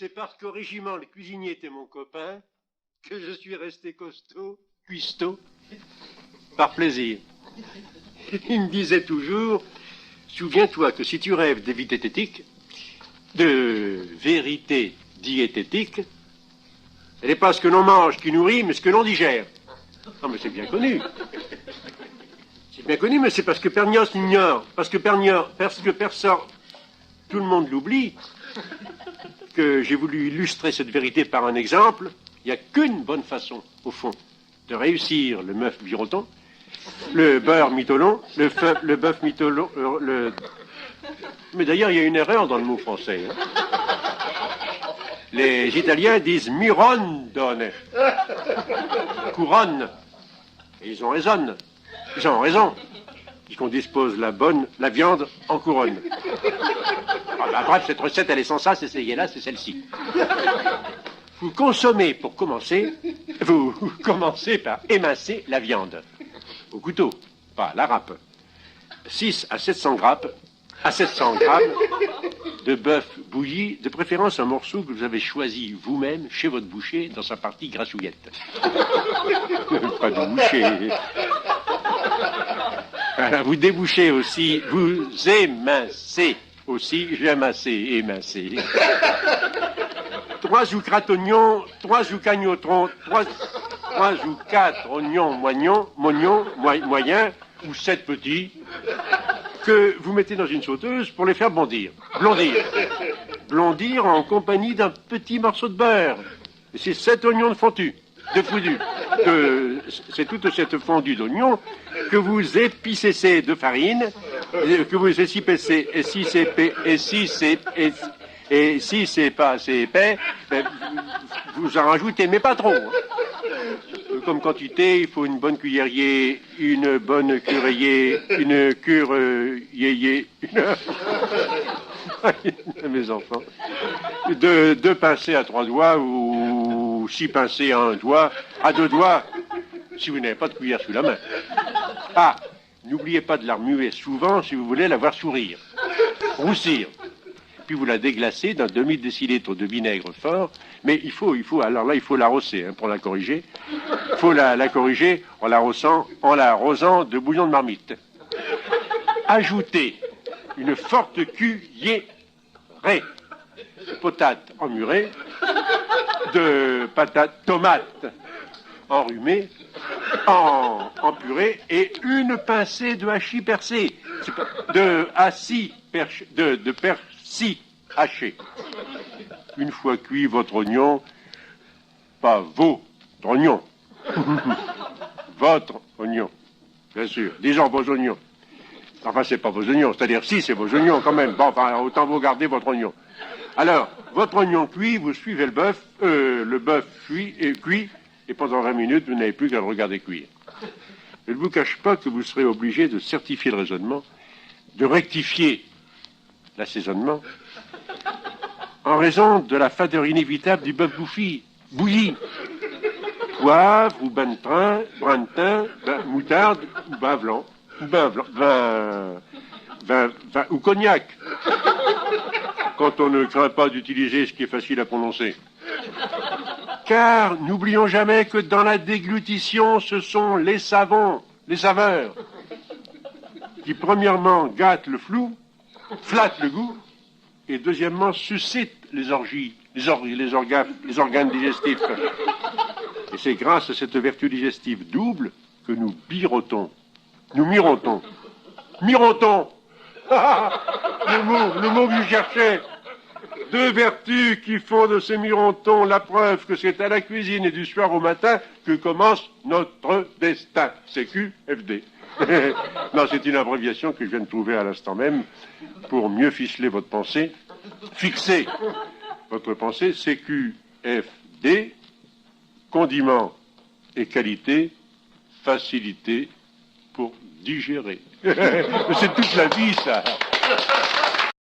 C'est parce qu'au régiment, le cuisinier était mon copain que je suis resté costaud, cuistot, par plaisir. Il me disait toujours, souviens-toi que si tu rêves de vie diététique, de vérité diététique, ce n'est pas ce que l'on mange qui nourrit, mais ce que l'on digère. Non, mais c'est bien connu. C'est bien connu, mais c'est parce que Pernios l'ignore. Parce que personne, tout le monde l'oublie, que j'ai voulu illustrer cette vérité par un exemple. Il n'y a qu'une bonne façon, au fond, de réussir le bœuf biroton, le beurre mitolon, le bœuf mitolon, Mais d'ailleurs, il y a une erreur dans le mot français. Hein. Les Italiens disent mirondone, couronne. Et ils ont raison. Ils ont raison. Puisqu'on dispose la viande en couronne. Ah ben, bref, cette recette, elle est sans sas, essayez-la, c'est celle-ci. Vous consommez, pour commencer, vous commencez par émincer la viande. Au couteau, pas à la râpe. 6 à 700 grammes de bœuf bouilli, de préférence un morceau que vous avez choisi vous-même chez votre boucher dans sa partie grassouillette. Pas de boucher. Voilà, vous débouchez aussi, vous émincez aussi, émincez. 3 ou 4 oignons, 3 ou cagnotrons, 3 ou 4 oignons moyens, ou 7 petits, que vous mettez dans une sauteuse pour les faire blondir. Blondir en compagnie d'un petit morceau de beurre. Et c'est 7 oignons de fondue. C'est toute cette fondue d'oignons que vous épicez de farine, que vous épaissez, et si c'est pas assez épais, ben, vous en rajoutez, mais pas trop. Hein. Comme quantité, il faut une bonne cuillerier, une bonne cureillée, une cure-yéyé, mes enfants, 2 pincées à 3 doigts ou 6 pincées à 1 doigt, à 2 doigts, si vous n'avez pas de cuillère sous la main. Ah, n'oubliez pas de la remuer souvent si vous voulez la voir sourire, roussir. Puis vous la déglacez d'un demi-décilitre de vinaigre fort, mais il faut l'arroser hein, pour la corriger. Il faut la corriger en l'arrosant de bouillon de marmite. Ajoutez une forte cuillerée de patates emmurées, de tomates enrhumées, en purée, et une pincée de hachis percé, de persil haché. Une fois cuit votre oignon, pas votre oignon, votre oignon, bien sûr, disons vos oignons. Enfin, c'est pas vos oignons, c'est-à-dire si, c'est vos oignons quand même. Bon, enfin, autant vous garder votre oignon. Alors, votre oignon cuit, vous suivez le bœuf cuit, et pendant 20 minutes, vous n'avez plus qu'à le regarder cuire. Je ne vous cache pas que vous serez obligé de certifier le raisonnement, de rectifier l'assaisonnement, en raison de la fadeur inévitable du bœuf bouilli. Poivre ou brin de thym, moutarde ou vin ou cognac, quand on ne craint pas d'utiliser ce qui est facile à prononcer. Car n'oublions jamais que dans la déglutition, ce sont les saveurs, qui premièrement gâtent le flou, flattent le goût, et deuxièmement suscitent les organes digestifs. Et c'est grâce à cette vertu digestive double que nous mirotons. Le mot que je cherchais. 2 vertus qui font de ces mirotons la preuve que c'est à la cuisine et du soir au matin que commence notre destin. CQFD. Non, c'est une abréviation que je viens de trouver à l'instant même pour mieux ficeler votre pensée. Fixer votre pensée, CQFD, condiment et qualité, facilité pour digérer. C'est toute la vie, ça.